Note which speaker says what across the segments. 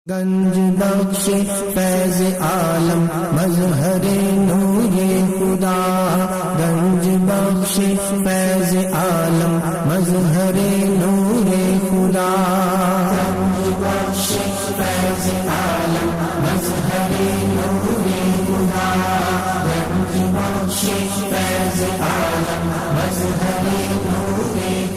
Speaker 1: گنج بخش فیض عالم مظہر نور خدا، گنج بخش فیض عالم مظہر نور خدا، گنج بخش فیض عالم مظہر نور خدا، گنج بخش فیض عالم مظہر نور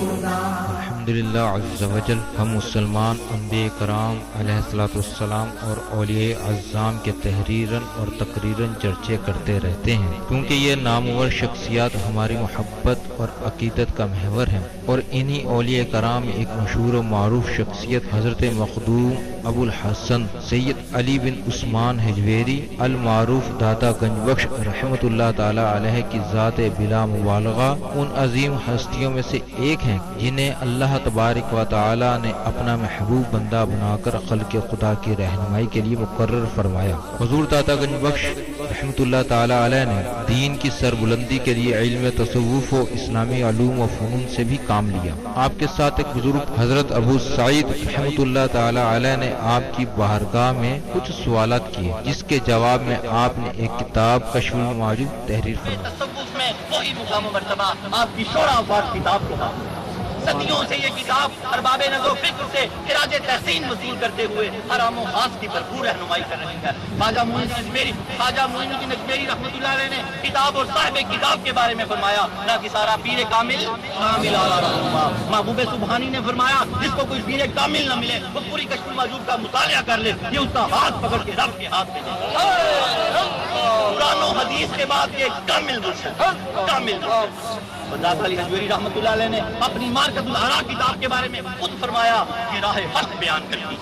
Speaker 1: خدا۔
Speaker 2: الحمدللہ عز وجل، ہم مسلمان انبیاء کرام علیہ الصلوۃ والسلام اور اولیاء اعظام کے تحریراً اور تقریراً چرچے کرتے رہتے ہیں، کیونکہ یہ نامور شخصیات ہماری محبت اور عقیدت کا محور ہیں، اور انہی اولیاء کرام ایک مشہور و معروف شخصیت حضرت مخدوم ابو الحسن سید علی بن عثمان حجویری المعروف داتا گنج بخش رحمۃ اللہ تعالی علیہ کی ذات بلا مبالغہ ان عظیم ہستیوں میں سے ایک ہیں جنہیں اللہ تبارک و تعالی نے اپنا محبوب بندہ بنا کر خلق خدا کی رہنمائی کے لیے مقرر فرمایا۔ حضور داتا گنج بخش رحمۃ اللہ تعالی علیہ نے دین کی سربلندی کے لیے علم تصوف و اسلامی علوم و فنون سے بھی کام لیا۔ آپ کے ساتھ ایک بزرگ حضرت ابو سعید رحمۃ اللہ تعالی علیہ نے آپ کی بارگاہ میں کچھ سوالات کیے، جس کے جواب میں آپ نے ایک کتاب کشف المعجوب تحریر فرمائی۔
Speaker 3: تصوف میں وہی مقام و مرتبہ آپ کی شورا افاق کتاب کے بعد صدیوں سے یہ کتاب ارباب نظر و فکر سے خراج تحسین وصول کرتے ہوئے حرام و خاص کی بھرپور رہنمائی کر رہی ہے۔ خواجہ معین الدین اجمیری رحمۃ اللہ علیہ نے کتاب اور صاحب کتاب کے بارے میں فرمایا، نہ کہ سارا پیر کامل اعلیٰ رہنما۔ محبوب سبحانی نے فرمایا، جس کو کوئی پیر کامل نہ ملے وہ پوری کشف المعجوب کا مطالعہ کر لے، یہ اس کا ہاتھ پکڑ کے رب کے ہاتھ میں دے۔ قرآن و حدیث کے بعد یہ کامل مرشد، کامل مرشد۔ داتا علی حجویری رحمۃ اللہ علیہ نے اپنی مارکت الآراء کتاب کے بارے میں خود فرمایا کہ راہ حق بیان کرتی ہے۔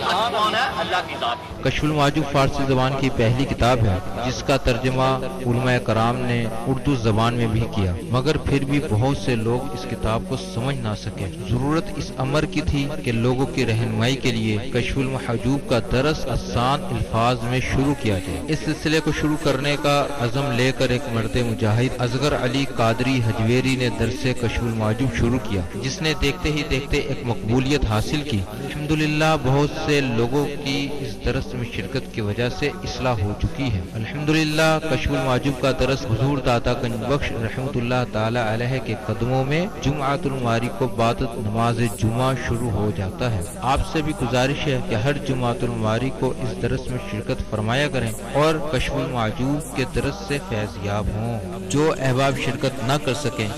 Speaker 3: حق کون ہے؟ اللہ کی ذات۔
Speaker 2: کشف المعجوب فارسی زبان کی پہلی کتاب ہے جس کا ترجمہ علماء کرام نے اردو زبان میں بھی کیا، مگر پھر بھی بہت سے لوگ اس کتاب کو سمجھ نہ سکے۔ ضرورت اس امر کی تھی کہ لوگوں کی رہنمائی کے لیے کشف المحجوب کا درس آسان الفاظ میں شروع کیا جائے۔ اس سلسلے کو شروع کرنے کا عزم لے کر ایک مرد مجاہد اصغر علی قادری حجویری نے درس کشف المعجوب شروع کیا، جس نے دیکھتے ہی دیکھتے ایک مقبولیت حاصل کی۔ الحمدللہ بہت سے لوگوں کی اس درس میں شرکت کی وجہ سے اصلاح ہو چکی ہے۔ الحمدللہ کشف المعجوب کا درس حضور داتا گنج بخش رحمۃ اللہ تعالی علیہ کے قدموں میں جمعۃ المواری کو بعد نماز جمعہ شروع ہو جاتا ہے۔ آپ سے بھی گزارش ہے کہ ہر جمعۃ المواری کو اس درس میں شرکت فرمایا کریں اور کشف المعجوب کے درس سے فیض یاب ہوں۔ جو احباب شرکت نہ کر سکیں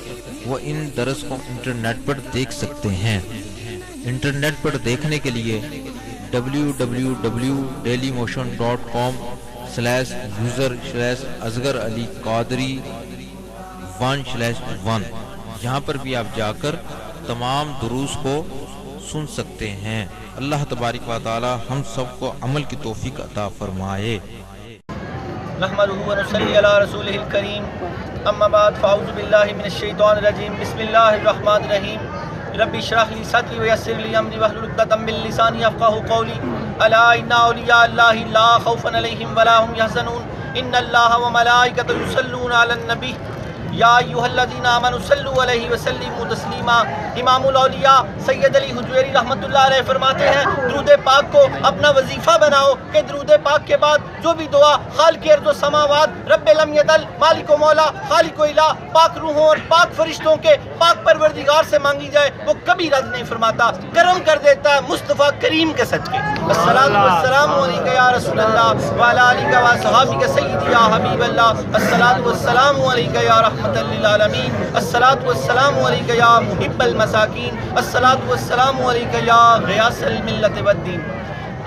Speaker 2: وہ ان درس کو انٹرنیٹ پر دیکھ سکتے ہیں۔ انٹرنیٹ پر دیکھنے کے لیے www.dailymotion.com/user/اصغر علی قادری 1/1 یہاں پر بھی آپ جا کر تمام دروس کو سن سکتے ہیں۔ اللہ تبارک و تعالی ہم سب کو عمل کی توفیق عطا فرمائے۔
Speaker 3: نحمده ونصلي على رسوله الكريم، اما بعد فاعوذ بالله من الشيطان الرجيم، بسم الله الرحمن الرحيم، رب اشرح لي صدري ويسر لي امري واحلل عقدة من لساني يفقهوا قولي، الا ان اولياء الله لا خوف عليهم ولا هم يحزنون، ان الله وملائكته يصلون على النبي یا ایھا الذین آمنوا صلوا علیہ وسلموا تسلیما۔ امام الاولیاء سید علی حجویری رحمۃ اللہ علیہ فرماتے ہیں، درود پاک کو اپنا وظیفہ بناؤ کہ درود پاک کے بعد جو بھی دعا خالق ارض و سماوات رب لم یزل مالک و مولا خالق و الہ پاک روحوں اور پاک فرشتوں کے پاک پروردگار سے مانگی جائے وہ کبھی رد نہیں فرماتا، کرم کر دیتا ہے مصطفیٰ کریم کے صدقے۔ الصلاۃ والسلام علیک یا رسول اللہ وعلی آلک و اصحابک سیدی یا حبیب اللہ، الصلاۃ والسلام علیک یا رحمۃ للعالمین، الصلاۃ والسلام علیک یا محب المساکین، الصلاۃ والسلام علیک یا غیاث الملت والدین۔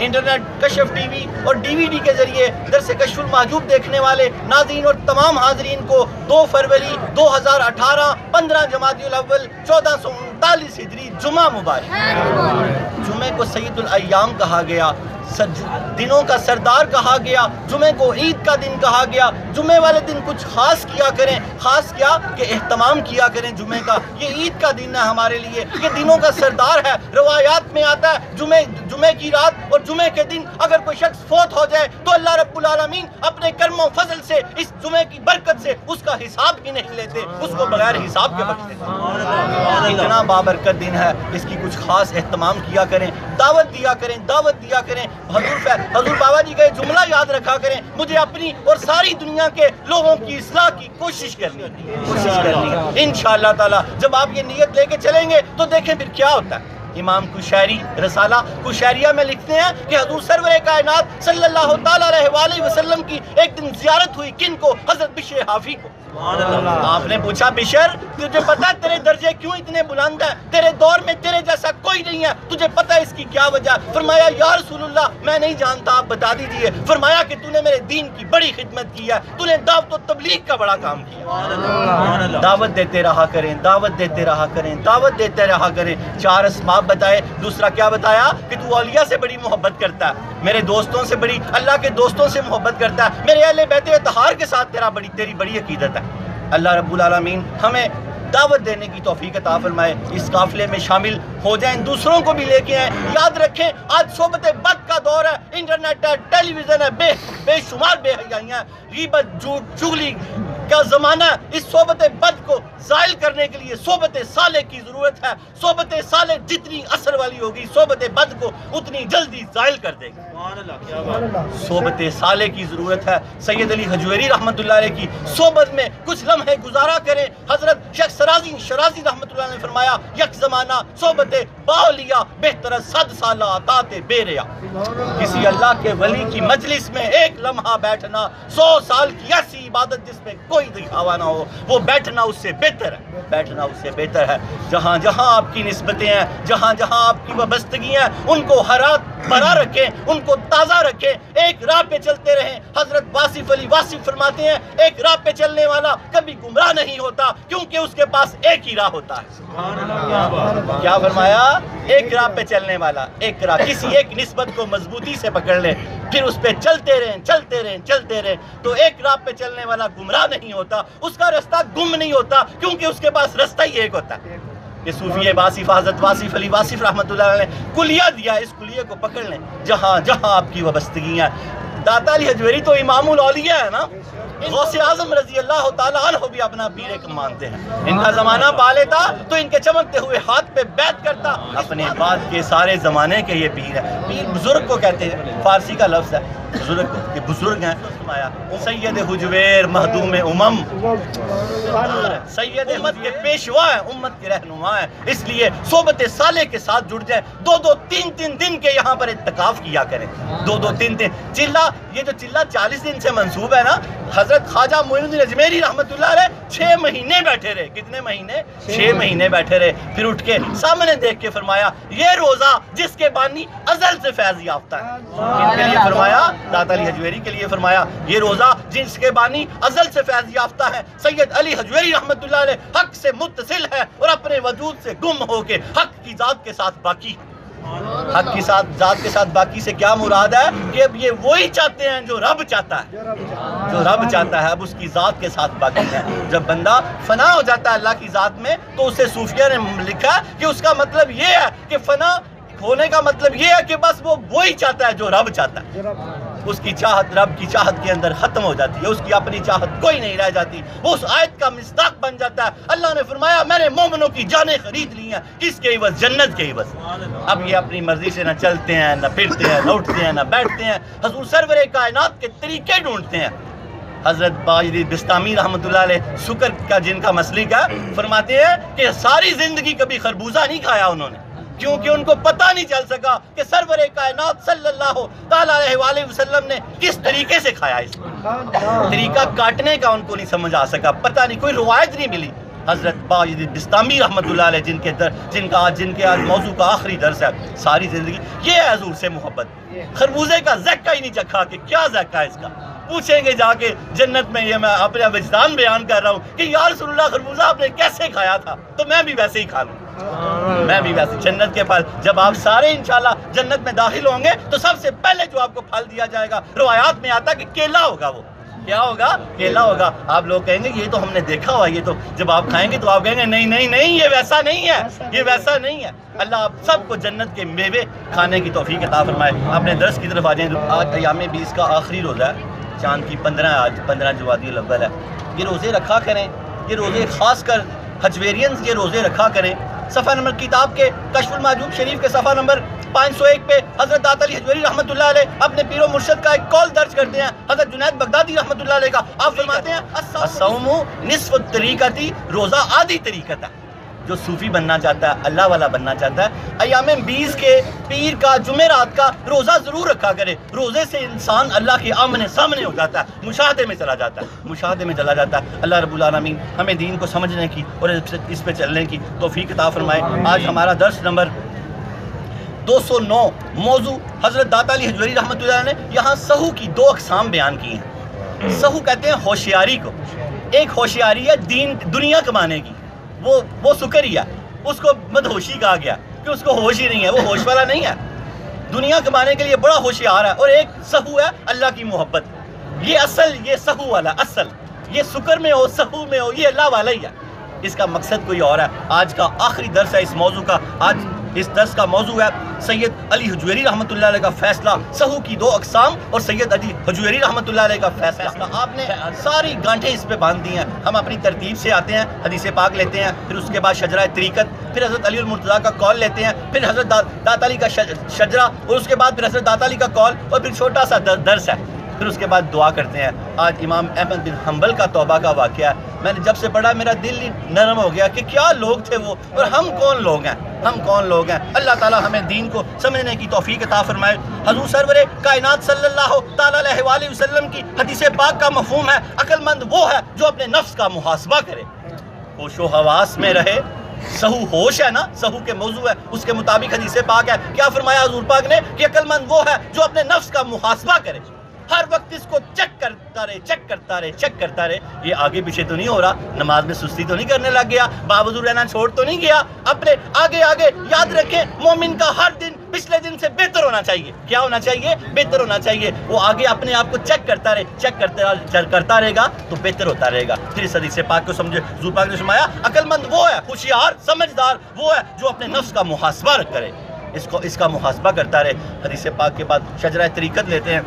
Speaker 3: انٹرنیٹ، کشف ٹی وی اور ڈی وی ڈی کے ذریعے درس کشف المحجوب دیکھنے والے ناظرین اور تمام حاضرین کو 2 فروری 2018 15 جمادی الاول 1439 ہجری جمعہ مبارک۔ جمعے کو سید الایام کہا گیا، دنوں کا سردار کہا گیا، جمعے کو عید کا دن کہا گیا۔ جمعے والے دن کچھ خاص کیا کریں، خاص کیا کہ اہتمام کیا کریں جمعے کا۔ یہ عید کا دن ہے ہمارے لیے، یہ دنوں کا سردار ہے۔ روایات میں آتا ہے جمعے کی رات اور جمعے کے دن اگر کوئی شخص فوت ہو جائے تو اللہ رب العالمین اپنے کرم و فضل سے اس جمعے کی برکت سے اس کا حساب ہی نہیں لیتے، اس کو بغیر حساب کے بخش دیتے۔ اتنا بابرکت دن ہے، اس کی کچھ خاص اہتمام کیا کریں۔ دعوت دیا کریں، دعوت دیا کریں۔ حضور بابا جی کا یہ جملہ یاد رکھا کریں، مجھے اپنی اور ساری دنیا کے لوگوں کی اصلاح کی کوشش کرنی ہے انشاءاللہ تعالی۔ جب آپ یہ نیت لے کے چلیں گے تو دیکھیں پھر کیا ہوتا ہے۔ امام کوشیری رسالہ کوشیریہ میں لکھتے ہیں کہ حضور سرور کائنات صلی اللہ تعالیٰ علیہ وسلم کی ایک دن زیارت ہوئی، کن کو؟ حضرت بشر حافی کو۔ آپ نے پوچھا بشر تجھے پتا تیرے درجے کیوں اتنے بلند ہیں؟ تیرے دور میں تیرے جیسا کوئی نہیں ہے، تجھے پتا اس کی کیا وجہ؟ فرمایا یا رسول اللہ میں نہیں جانتا، آپ بتا دیجئے۔ فرمایا کہ تو نے میرے دین کی بڑی خدمت کی ہے، تو نے دعوت و تبلیغ کا بڑا کام کیا۔ دعوت دیتے رہا کریں، دعوت دیتے رہا کریں، دعوت دیتے رہا کریں۔ 4 اسباب بتائے، دوسرا کیا بتایا؟ کہ تو اولیاء سے بڑی محبت کرتا ہے، میرے دوستوں سے بڑی، اللہ کے دوستوں سے محبت کرتا ہے، میرے اہل بیت اطہار کے ساتھ تیری بڑی عقیدت ہے۔ اللہ رب العالمین ہمیں دعوت دینے کی توفیق عطا فرمائے، اس قافلے میں شامل ہو جائیں، دوسروں کو بھی لے کے آئیں۔ یاد رکھیں آج صحبت بد کا دور ہے، انٹرنیٹ ہے، ٹیلی ویژن ہے، بے شمار بے حیائیاں، غیبت، جھوٹ، چغلی کا زمانہ ہے۔ اس صحبت بد کو زائل کرنے کے لیے صحبت صالح کی ضرورت ہے۔ صحبت صالح جتنی اثر والی ہوگی صحبت بد کو اتنی جلدی زائل کر دے گی۔ صحبت صالح کی ضرورت ہے۔ سید علی حجویری رحمۃ اللہ علیہ کی صحبت میں کچھ لمحے گزارا کریں۔ حضرت شیخ شرازی رحمۃ اللہ نے فرمایا یک زمانہ صحبت باولیاء بہتر 100 سالہ اطاعت بے ریا۔ کسی اللہ کے ولی کی مجلس میں ایک لمحہ بیٹھنا 100 سال کی ایسی عبادت جس میں کوئی دکھاوا نہ ہو، وہ بیٹھنا اس سے بہتر ہے، بیٹھنا اس سے بہتر ہے۔ جہاں جہاں آپ کی نسبتیں ہیں، جہاں جہاں آپ کی وابستگیاں ہیں، ان کو حرات بھرا رکھیں، ان کو تازہ رکھیں، ایک راہ پہ چلتے رہیں۔ حضرت واصف علی واصف فرماتے ہیں ایک راہ پہ چلنے والا کبھی گمراہ نہیں ہوتا، کیونکہ اس کے پاس ایک ہی راہ ہوتا ہے۔ کیا فرمایا؟ ایک راہ پہ چلنے والا، ایک راہ، کسی ایک نسبت کو مضبوطی سے پکڑ لیں، پھر اس پہ چلتے رہیں، چلتے رہیں، چلتے رہیں، تو ایک راہ پہ چلنے والا گمراہ نہیں ہوتا، اس کا رستہ گم نہیں ہوتا، کیونکہ اس کے پاس رستہ ہی ایک ہوتا ہے۔ یہ صوفی واصف حضرت واصف علی واصف رحمۃ اللہ علیہ نے کلیہ دیا، اس کلیہ کو پکڑ لیں جہاں جہاں آپ کی وابستگیاں۔ داتا علی حجویری تو امام الاولیاء ہے نا، غوث اعظم رضی اللہ تعالیٰ عنہ بھی اپنا پیر ایک مانتے ہیں۔ ان کا زمانہ پا لیتا تو ان کے چمکتے ہوئے ہاتھ پہ بیعت کرتا، اپنے بعد کے سارے زمانے کے یہ پیر ہیں۔ پیر بزرگ کو کہتے ہیں، فارسی کا لفظ ہے بزرگ کو، کہ بزرگ ہیں۔ سید حجویر مہدوم امم، سید امت کے پیشوا ہیں، امت کے رہنما ہیں، اس لیے صحبت صالح کے ساتھ جڑ جائیں۔ 2-2 3-3 دن کے یہاں پر اعتکاف کیا کریں، 2-2 3-3 چلہ، یہ جو چلہ 40 دن سے منسوب ہے نا، حضرت خواجہ معین الدین اجمیری رحمۃ اللہ علیہ 6 مہینے بیٹھے رہے۔ کتنے مہینے؟ 6 مہینے بیٹھے رہے، پھر اٹھ کے سامنے دیکھ کے فرمایا یہ روزہ جس کے بانی ازل سے فیض یافتہ ہے۔ ان کے لیے فرمایا، داتا علی حجویری کے لیے فرمایا یہ روزہ جس کے بانی ازل سے فیض یافتہ ہے۔ سید علی حجویری رحمۃ اللہ علیہ حق سے متصل ہے اور اپنے وجود سے گم ہو کے حق کی ذات کے ساتھ باقی۔ حق کی ذات کے ساتھ باقی سے کیا مراد ہے؟ کہ اب یہ وہی چاہتے ہیں جو رب چاہتا ہے، جو رب چاہتا ہے، اب اس کی ذات کے ساتھ باقی ہے۔ جب بندہ فنا ہو جاتا ہے اللہ کی ذات میں تو اسے صوفیہ نے لکھا کہ اس کا مطلب یہ ہے کہ فنا ہونے کا مطلب یہ ہے کہ بس وہ وہی چاہتا ہے جو رب چاہتا ہے۔ اس کی چاہت رب کی چاہت کے اندر ختم ہو جاتی ہے، اس کی اپنی چاہت کوئی نہیں رہ جاتی، وہ اس آیت کا مصداق بن جاتا ہے۔ اللہ نے فرمایا میں نے مومنوں کی جانیں خرید لی ہیں، کس کے عوض؟ جنت کے عوض۔ اب یہ اپنی مرضی سے نہ چلتے ہیں، نہ پھرتے ہیں، نہ اٹھتے ہیں، نہ بیٹھتے ہیں، حضور سرور کائنات کے طریقے ڈھونڈتے ہیں۔ حضرت باجری بستامی رحمۃ اللہ علیہ شکر کا جن کا مسلک ہے، فرماتے ہیں کہ ساری زندگی کبھی خربوزہ نہیں کھایا انہوں نے، کیونکہ ان کو پتہ نہیں چل سکا کہ سرور کائنات صلی اللہ تعالیٰ علیہ وسلم نے کس طریقے سے کھایا۔ اس طریقہ کاٹنے کا ان کو نہیں سمجھ آ سکا، پتہ نہیں، کوئی روایت نہیں ملی۔ حضرت باجری بستامی رحمۃ اللہ علیہ جن کے آج موضوع کا آخری درس ہے، ساری زندگی یہ ہے حضور سے محبت، خربوزے کا ذائقہ ہی نہیں چکھا کہ کیا ذائقہ ہے اس کا۔ پوچھیں گے جا کے جنت میں، یہ میں اپنے وجدان بیان کر رہا ہوں کہ یا رسول اللہ خربوزہ آپ نے کیسے کھایا تھا، تو میں بھی ویسے ہی کھا لوں، میں بھی ویسے۔ جنت کے پھل جب آپ سارے انشاءاللہ جنت میں داخل ہوں گے تو سب سے پہلے جو آپ کو پھل دیا جائے گا، روایات میں آتا ہے کہ کیلا ہوگا، وہ کیا ہوگا؟ کیلا ہوگا۔ آپ لوگ کہیں گے یہ تو ہم نے دیکھا ہوا، یہ تو جب آپ کھائیں گے تو آپ کہیں گے نہیں نہیں نہیں، یہ ویسا نہیں ہے، یہ ویسا نہیں ہے۔ اللہ آپ سب کو جنت کے میوے کھانے کی توفیق عطا فرمائے۔ اپنے درس کی طرف آ جائیں۔ آج ایام 20 کا آخری روزہ ہے، چاند کی 15 آج 15 جوادی الاول ہے۔ یہ روزے رکھا کریں، یہ روزے خاص کر حجویرینز یہ روزے رکھا کریں۔ صفحہ نمبر کتاب کے کشف المحجوب شریف کے صفحہ نمبر 501 پہ حضرت داتا علی حجویری رحمۃ اللہ علیہ اپنے پیر و مرشد کا ایک قول درج کرتے ہیں، حضرت جنید بغدادی رحمۃ اللہ علیہ کا. آپ فرماتے ہیں الصوم نصف الطریقۃ، روزہ آدھی طریقت ہے. جو صوفی بننا چاہتا ہے، اللہ والا بننا چاہتا ہے، ایام 20 کے پیر کا جمعرات کا روزہ ضرور رکھا کرے. روزے سے انسان اللہ کے آمنے سامنے ہو جاتا ہے، مشاہدے میں چلا جاتا ہے، مشاہدے میں چلا جاتا ہے. اللہ رب العالمین ہمیں دین کو سمجھنے کی اور اس پہ چلنے کی توفیق عطا فرمائے. آج ہمارا درس نمبر 209 موضوع حضرت داتا علی حجویری رحمۃ اللہ نے یہاں سہو کی 2 اقسام بیان کی ہیں. سہو کہتے ہیں ہوشیاری کو. ایک ہوشیاری ہے دنیا کمانے کی، وہ سکری ہے، اس کو مدہوشی کہا گیا کہ اس کو ہوش ہی نہیں ہے، وہ ہوش والا نہیں ہے، دنیا کمانے کے لیے بڑا ہوشیار ہے. اور ایک سہو ہے اللہ کی محبت. یہ سہو والا اصل، یہ سکر میں ہو سہو میں ہو، یہ اللہ والا ہی ہے. اس کا مقصد کوئی اور ہے. آج کا آخری درس ہے اس موضوع کا. آج اس درس کا موضوع ہے سید علی حجویری رحمۃ اللہ علیہ کا فیصلہ، سہو کی 2 اقسام اور سید علی حجویری رحمۃ اللہ علیہ کا فیصلہ. آپ نے ساری گانٹھیں اس پہ باندھ دی ہیں. ہم اپنی ترتیب سے آتے ہیں، حدیث پاک لیتے ہیں، پھر اس کے بعد شجرہ طریقت، پھر حضرت علی المرتضیٰ کا قول لیتے ہیں، پھر حضرت داتا علی کا شجرہ، اور اس کے بعد پھر حضرت داتا علی کا قول، اور پھر چھوٹا سا درس ہے، پھر اس کے بعد دعا کرتے ہیں. آج امام احمد بن حنبل کا توبہ کا واقعہ ہے. میں نے جب سے پڑھا میرا دل ہی نرم ہو گیا کہ کیا لوگ تھے وہ، اور ہم کون لوگ ہیں، ہم کون لوگ ہیں. اللہ تعالیٰ ہمیں دین کو سمجھنے کی توفیق عطا فرمائے. حضور سرور کائنات صلی اللہ تعالیٰ علیہ وآلہ وسلم کی حدیث پاک کا مفہوم ہے عقل مند وہ ہے جو اپنے نفس کا محاسبہ کرے، ہوش و حواس میں رہے. سہو ہوش ہے نا، سہو کے موضوع ہے، اس کے مطابق حدیث پاک ہے. کیا فرمایا حضور پاک نے کہ عقل مند وہ ہے جو اپنے نفس کا محاسبہ کرے، ہر وقت اس کو چیک کرتا رہے. یہ آگے پیچھے تو نہیں ہو رہا، نماز میں سستی تو نہیں کرنے لگ گیا، باوضو رہنا چھوڑ تو نہیں گیا. اپنے آگے یاد رکھیں مومن کا ہر دن پچھلے دن سے بہتر ہونا چاہیے. کیا ہونا چاہیے؟ بہتر ہونا چاہیے. وہ آگے اپنے آپ کو چیک کرتا رہے گا تو بہتر ہوتا رہے گا. پھر اس حدیث پاک کو سمجھے. حضور پاک نے فرمایا عقل مند وہ ہے، ہوشیار سمجھدار وہ ہے جو اپنے نفس کا محاسبہ کرے، اس کا محاسبہ کرتا رہے. حدیث پاک کے بعد شجرہ طریقت لیتے ہیں.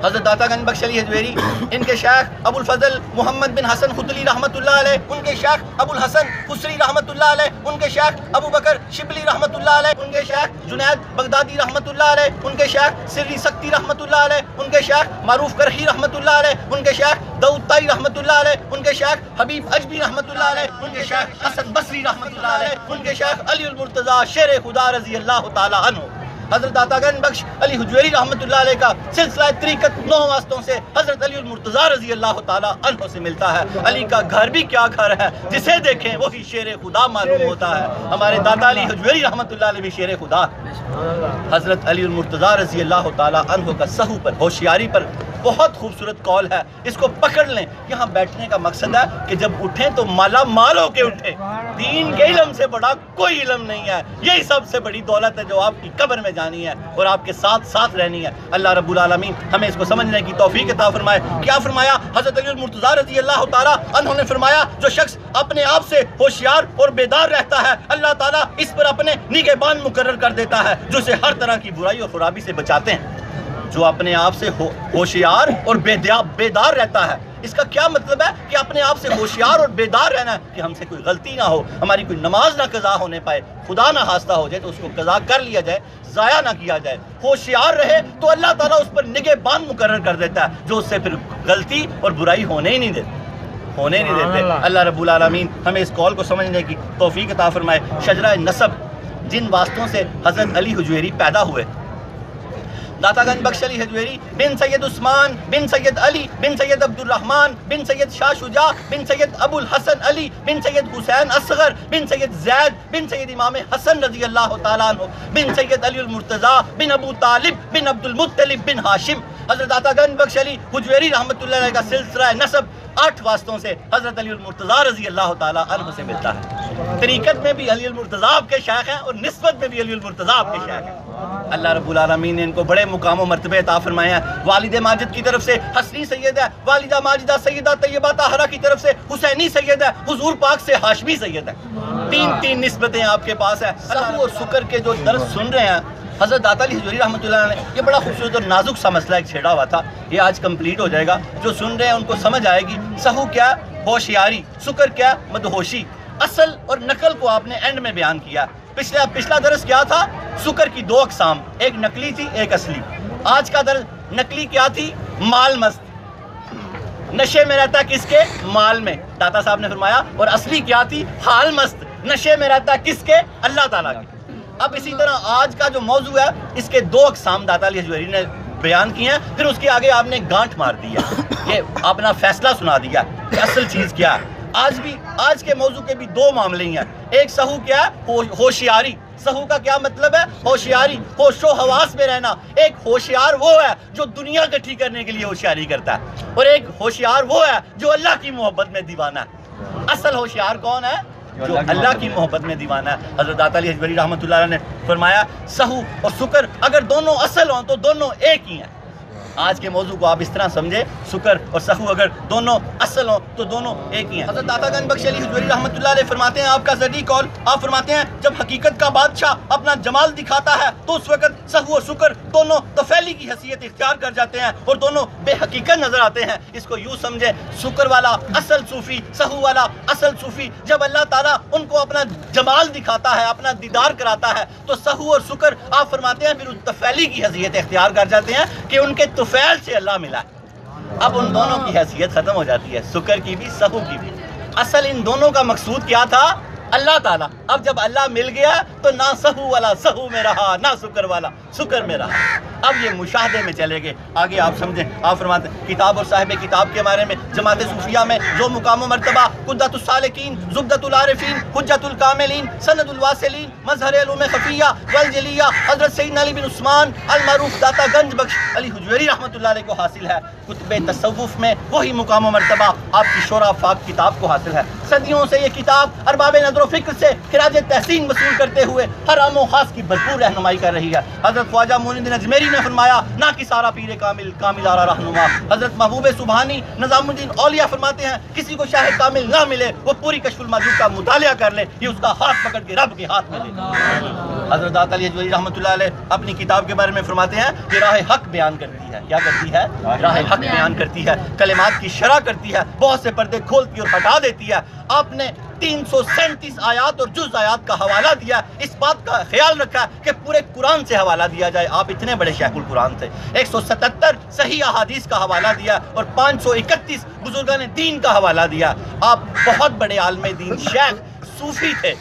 Speaker 3: حضرت داتا گنج بخش علی حجویری، ان کے شیخ ابو الفضل محمد بن حسن خدلی رحمۃ اللہ علیہ، ان کے شیخ ابو الحسن خسری رحمۃ اللہ علیہ، ان کے شیخ ابو بکر شبلی رحمۃ اللہ علیہ، ان کے شیخ جنید بغدادی رحمۃ اللہ علیہ، ان کے شیخ سری سکتی رحمۃ اللہ علیہ، ان کے شیخ معروف کرہی رحمۃ اللہ علیہ، ان کے شیخ داؤد طائی رحمۃ اللہ علیہ، ان کے شیخ حبیب اجبی رحمۃ اللہ علیہ، ان کے شیخ حسن بصری رحمۃ اللہ علیہ، ان کے شیخ علی المرتضیٰ شیر خدا رضی اللہ تعالی عنہ. حضرت داتا گنج بخش علی حجویری رحمۃ اللہ علیہ کا سلسلہ طریقت 9 واسطوں سے حضرت علی المرتضیٰ رضی اللہ تعالی عنہ سے ملتا ہے. علی کا گھر بھی کیا گھر ہے، جسے دیکھیں وہی شیر خدا معلوم ہوتا ہے. ہمارے داتا علی حجویری رحمۃ اللہ علیہ بھی شیر خدا. حضرت علی المرتضیٰ رضی اللہ تعالی عنہ کا سہو پر، ہوشیاری پر بہت خوبصورت قول ہے. اس کو پکڑ لیں. یہاں بیٹھنے کا مقصد ہے کہ جب اٹھیں تو مالا مال ہو کے اٹھیں. دین کے علم سے بڑا کوئی علم نہیں ہے. یہی سب سے بڑی دولت ہے جو آپ کی قبر میں جانی ہے اور آپ کے ساتھ رہنی ہے. اللہ رب العالمین ہمیں اس کو سمجھنے کی توفیق عطا فرمائے. کیا فرمایا حضرت علی المرتضیٰ رضی اللہ تعالیٰ عنہ نے فرمایا جو شخص اپنے آپ سے ہوشیار اور بیدار رہتا ہے اللہ تعالیٰ اس پر اپنے نگہبان مقرر کر دیتا ہے جو اسے ہر طرح کی برائی اور خرابی سے بچاتے ہیں. جو اپنے آپ سے ہوشیار اور بیدار رہتا ہے، اس کا کیا مطلب ہے کہ اپنے آپ سے ہوشیار اور بیدار رہنا کہ ہم سے کوئی غلطی نہ ہو، ہماری کوئی نماز نہ قضا ہونے پائے، خدا نہ خواستہ ہو جائے تو اس کو قضا کر لیا جائے، ضائع نہ کیا جائے. ہوشیار رہے تو اللہ تعالیٰ اس پر نگہبان مقرر کر دیتا ہے جو اس سے پھر غلطی اور برائی ہونے ہی نہیں دیتے. اللہ رب العالمین ہمیں اس قول کو سمجھنے کی توفیق عطا فرمائے. شجرہ نسب، جن واسطوں سے حضرت علی حجویری پیدا ہوئے. داتا گنج بخش علی حجویری بن سید عثمان بن سید علی بن سید عبد الرحمن بن سید شاہ شجاع بن سید ابو الحسن علی بن سید حسین اصغر بن سید زید بن سید امام حسن رضی اللہ تعالیٰ عنہ بن سید علی المرتضیٰ بن ابو طالب بن عبد المطلب بن ہاشم. حضرت داتا گنج بخش علی حجویری رحمۃ اللہ علیہ کا سلسلہ نسب 8 واسطوں سے حضرت علی المرتضیٰ رضی اللہ تعالیٰ عنہ سے ملتا ہے. طریقت میں بھی علی المرتضیٰ آپ کے شیخ ہیں اور نسبت میں بھی علی المرتضیٰ آپ کے شیخ ہیں. اللہ رب العالمین نے ان کو بڑے مقام و مرتبے عطا فرمائے ہیں. والد ماجد کی طرف سے حسنی سید ہے، والدہ ماجدہ سیدہ طیبہ طاہرہ کی طرف سے حسینی سید ہے، حضور پاک سے ہاشمی سید ہے. 3 نسبتیں آپ کے پاس ہیں. سہو اور شکر کے جو درس سن رہے ہیں حضرت داتا علی حجویری رحمۃ اللہ علیہ نے یہ بڑا خوبصورت اور نازک سا مسئلہ ایک چھیڑا ہوا تھا. یہ آج کمپلیٹ ہو جائے گا. جو سن رہے ہیں ان کو سمجھ آئے گی سہو کیا، ہوشیاری، شکر کیا، مدہوشی. اصل اور نقل کو آپ نے اینڈ میں بیان کیا. پچھلا درس کیا تھا؟ سکر کی دو اقسام، ایک نقلی تھی ایک اصلی۔ آج کا درس نقلی کیا تھی؟ مال مست، نشے میں رہتا کس کے؟ مال میں، داتا صاحب نے فرمایا۔ اور اصلی کیا تھی؟ حال مست، نشے میں رہتا کس کے؟ اللہ تعالیٰ کے۔ اب اسی طرح آج کا جو موضوع ہے اس کے دو اقسام داتا علی حجویری نے بیان کی ہیں، پھر اس کے آگے آپ نے گانٹھ مار دیا، یہ اپنا فیصلہ سنا دیا کہ اصل چیز کیا ہے۔ آج کے موضوع کے بھی دو معاملے ہیں، ایک سہو کیا ہے؟ ہوشیاری۔ سہو کا کیا مطلب ہے؟ ہوشیاری، ہوش و حواس میں رہنا۔ ایک ہوشیار وہ ہے جو دنیا اکٹھی کرنے کے لیے ہوشیاری کرتا ہے، اور ایک ہوشیار وہ ہے جو اللہ کی محبت میں دیوانہ ہے۔ اصل ہوشیار کون ہے؟ جو اللہ کی محبت میں دیوانہ ہے۔ حضرت داتا علی حجویری رحمۃ اللہ علیہ نے فرمایا سہو اور سکر اگر دونوں اصل ہوں تو دونوں ایک ہی ہیں۔ آج کے موضوع کو آپ اس طرح سمجھے، سکر اور سہو اگر دونوں اصل ہوں تو دونوں ایک ہی ہیں۔ حضرت داتا گنج بخش علی حجویری رحمۃ اللہ علیہ فرماتے ہیں، آپ کا ذری قول، آپ فرماتے ہیں جب حقیقت کا بادشاہ اپنا جمال دکھاتا ہے تو اس وقت سہو اور سکر دونوں طفیلی کی حیثیت اختیار کر جاتے ہیں اور دونوں بے حقیقت نظر آتے ہیں۔ اس کو یوں سمجھے، سکر والا اصل صوفی، سہو والا اصل صوفی، جب اللہ تعالیٰ ان کو اپنا جمال دکھاتا ہے، اپنا دیدار کراتا ہے تو سہو اور سکر آپ فرماتے ہیں پھر اس طفیلی کی حیثیت اختیار کر جاتے ہیں کہ ان کے طفیل سے اللہ ملا ہے۔ اب ان دونوں کی حیثیت ختم ہو جاتی ہے، سکر کی بھی سہو کی بھی۔ اصل ان دونوں کا مقصود کیا تھا؟ اللہ تعالیٰ۔ اب جب اللہ مل گیا تو نہ سہو والا سہو میں رہا، نہ سکر والا سکر میں رہا۔ اب یہ مشاہدے میں چلے گئے، آگے آپ سمجھیں۔ آپ فرماتے ہیں کتاب اور صاحب کتاب کے بارے میں جماعت صوفیہ میں جو مقام و مرتبہ قدرت السالکین، زبدۃ العارفین، حجت الکاملین، سند الواصلین، مظہر علوم خفیہ والجلیہ حضرت سیدنا علی بن عثمان المعروف داتا گنج بخش علی حجویری رحمۃ اللہ علیہ کو حاصل ہے۔ کتب تصوف میں وہی مقام و مرتبہ آپ کی شورا فاق کتاب کو حاصل ہے۔ صدیوں سے یہ کتاب ارباب نظر و فکر سے خراج تحسین وصول کرتے ہوئے ہر عام و خاص کی بھرپور رہنمائی کر رہی ہے۔ حضرت خواجہ معین الدین اجمیری نے فرمایا نہ کسارا پیر کامل، کامل آرا رہنما۔ حضرت محبوب سبحانی نظام الدین اولیاء فرماتے ہیں کسی کو شاہ کامل نہ ملے وہ پوری کشف المحجوب کا مطالعہ کر لے، یہ اس کا ہاتھ پکڑ کے رب کے ہاتھ میں لے۔ حضرت داتا علی حجویری رحمۃ اللہ علیہ اپنی کتاب کے بارے میں فرماتے ہیں کہ راہ حق بیان کرتی ہے۔ کیا کرتی ہے؟ راہ حق بیان کرتی ہے، کلمات کی شرح کرتی ہے، بہت سے پردے کھولتی اور ہٹا دیتی ہے۔ آپ نے 337 آیات اور جز آیات کا حوالہ دیا، اس بات کا خیال رکھا کہ پورے قرآن سے حوالہ دیا جائے۔ آپ اتنے بڑے شیخ القرآن تھے۔ 177 صحیح احادیث کا حوالہ دیا اور 531 بزرگان دین کا حوالہ دیا۔ آپ بہت بڑے عالم دین، شیخ، صوفی تھے۔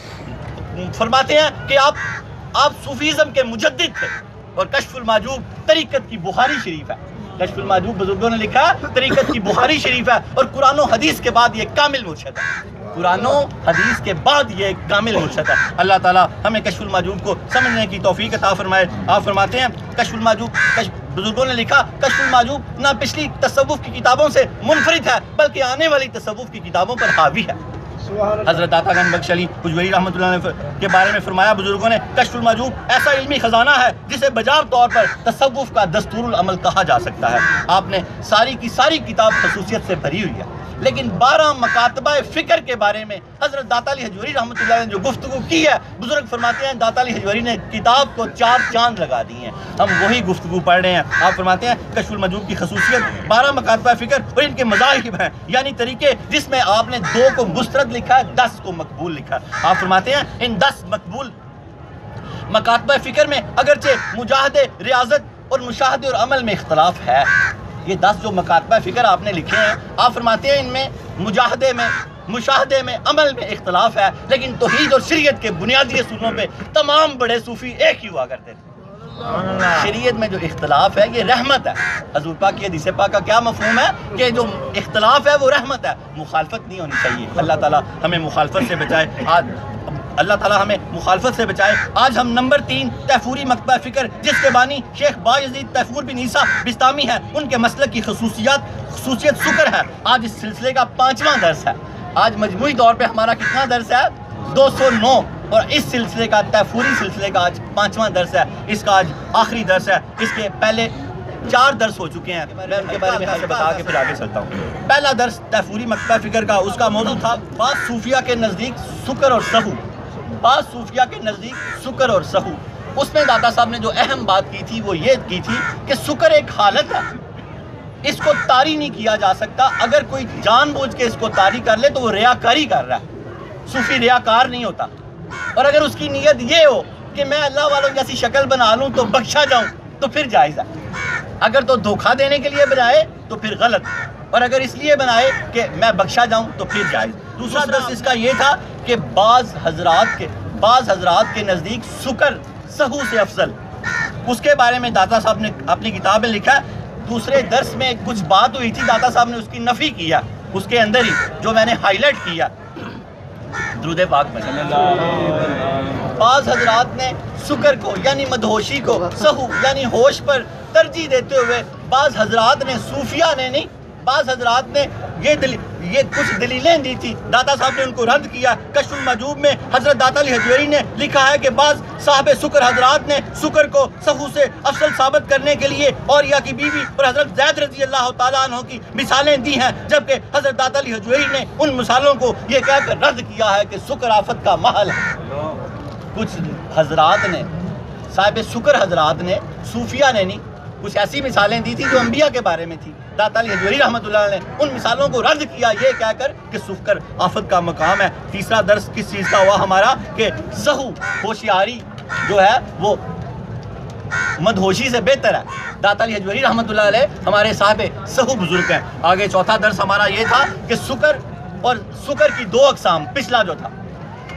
Speaker 3: فرماتے ہیں کہ آپ صوفیزم کے مجدد تھے، اور کشف المحجوب طریقت کی بخاری شریف ہے۔ کشف المحجوب بزرگوں نے لکھا طریقت کی بخاری شریف ہے، اور قرآن و حدیث کے بعد یہ کامل مرشد ہے۔ قرآن و حدیث کے بعد یہ کامل مرشد ہے۔ اللہ تعالیٰ ہمیں کشف المحجوب کو سمجھنے کی توفیق عطا فرمائے۔ آپ فرماتے ہیں کشف المحجوب، بزرگوں نے لکھا کشف المحجوب نہ پچھلی تصوف کی کتابوں سے منفرد ہے بلکہ آنے والی تصوف کی کتابوں پر حاوی ہے۔ حضرت داتا گنج بخش علی حجویری رحمۃ اللہ علیہ کے بارے میں فرمایا بزرگوں نے کشف المحجوب ایسا علمی خزانہ ہے جسے بجار طور پر تصوف کا دستور العمل کہا جا سکتا ہے۔ آپ نے ساری کی ساری کتاب خصوصیت سے بھری ہوئی ہے، لیکن 12 مکاتبہ فکر کے بارے میں حضرت داتا علی حجویری رحمۃ اللہ علیہ نے جو گفتگو کی ہے، بزرگ فرماتے ہیں داتا علی حجویری نے کتاب کو 4 چاند لگا دیے ہیں۔ ہم وہی گفتگو پڑھ رہے ہیں۔ آپ فرماتے ہیں کشف المحجوب کی خصوصیت 12 مکاتبہ فکر اور ان کے مذاہب ہیں، یعنی طریقے جس میں آپ نے 2 کو مسترد لکھا ہے، 10 کو مقبول لکھا ہے۔ آپ فرماتے ہیں ان 10 مقبول مکاتبہ فکر میں اگرچہ مجاہدے، ریاضت اور مشاہدے اور عمل میں اختلاف ہے۔ یہ 10 جو مکاتبہ فکر آپ نے لکھے ہیں، آپ فرماتے ہیں ان میں مجاہدے میں، مشاہدے میں، عمل میں اختلاف ہے، لیکن توحید اور شریعت کے بنیادی اصولوں پہ تمام بڑے صوفی ایک ہی ہوا کرتے تھے۔ شریعت میں جو اختلاف ہے یہ رحمت ہے۔ حضور پاک کی حدیث پاک کا کیا مفہوم ہے کہ جو اختلاف ہے وہ رحمت ہے، مخالفت نہیں ہونی چاہیے۔ اللہ تعالیٰ ہمیں مخالفت سے بچائے۔ اللہ تعالیٰ ہمیں مخالفت سے بچائے۔ آج ہم نمبر 3 تیفوری مکتبہ فکر جس کے بانی شیخ بایزید تیفور بن عیسیٰ بستامی ہے، ان کے مسلک کی خصوصیت سکر ہے۔ آج اس سلسلے کا 5واں درس ہے۔ آج مجموعی طور پہ ہمارا کتنا درس ہے؟ 209، اور اس سلسلے کا تیفوری سلسلے کا آج 5واں درس ہے۔ اس کا آج آخری درس ہے۔ اس کے پہلے 4 درس ہو چکے ہیں، میں ان کے بارے میں آپ بتا کے پھر آگے چلتا ہوں۔ پہلا درس تیفوری مکتبہ فکر کا، اس کا موضوع تھا بعض صوفیہ کے نزدیک سکر اور سہو۔ بعض صوفیہ کے نزدیک سکر اور سہو، اس میں داتا صاحب نے جو اہم بات کی تھی وہ یہ کی تھی کہ سکر ایک حالت ہے، اس کو طاری نہیں کیا جا سکتا۔ اگر کوئی جان بوجھ کے اس کو طاری کر لے تو وہ ریاکاری کر رہا ہے۔ صوفی ریاکار نہیں ہوتا، اور اگر اس کی نیت یہ ہو کہ میں اللہ والوں جیسی شکل بنا لوں تو بخشا جاؤں تو پھر جائز ہے. اگر تو دھوکہ دینے کے لیے بنائے تو پھر غلط, اور اگر اس لیے بنائے کہ میں بخشا جاؤں تو پھر جائز. دوسرا درس اس کا یہ تھا کہ بعض حضرات کے نزدیک سکر سہو سے افضل, اس کے بارے میں داتا صاحب نے اپنی کتاب میں لکھا. دوسرے درس میں کچھ بات ہوئی تھی, داتا صاحب نے اس کی نفی کیا اس کے اندر ہی, جو میں نے ہائی لائٹ کیا. درود پاک میں بعض حضرات نے سکر کو یعنی مدہوشی کو سہو یعنی ہوش پر ترجیح دیتے ہوئے, بعض حضرات نے, صوفیہ نے نہیں, بعض حضرات نے یہ کچھ دلیلیں دی تھی, داتا صاحب نے ان کو رد کیا. کشف المحجوب میں حضرت داتا علی حجویری نے لکھا ہے کہ بعض صاحب سکر حضرات نے سکر کو سہو سے افضل ثابت کرنے کے لیے اولیاء کی بیوی اور حضرت زید رضی اللہ تعالیٰ عنہ کی مثالیں دی ہیں, جبکہ حضرت داتا علی حجویری نے ان مثالوں کو یہ کہہ کر رد کیا ہے کہ سکر آفت کا محل ہے. کچھ حضرات نے, صاحب سکر حضرات نے, صوفیہ نے نہیں, کچھ ایسی مثالیں دی تھی جو انبیاء کے بارے میں تھی. داتا علی حجویری رحمۃ اللہ نے ان مثالوں کو رد کیا یہ کہہ کر کہ سکر آفت کا مقام ہے. تیسرا درس کس چیز کا ہوا ہمارا کہ سہو ہوشیاری جو ہے وہ مدہوشی سے بہتر ہے. داتا علی حجویری رحمۃ اللہ علیہ ہمارے صاحب سہو بزرگ ہیں. آگے چوتھا درس ہمارا یہ تھا کہ سکر اور سکر کی دو اقسام, پچھلا جو تھا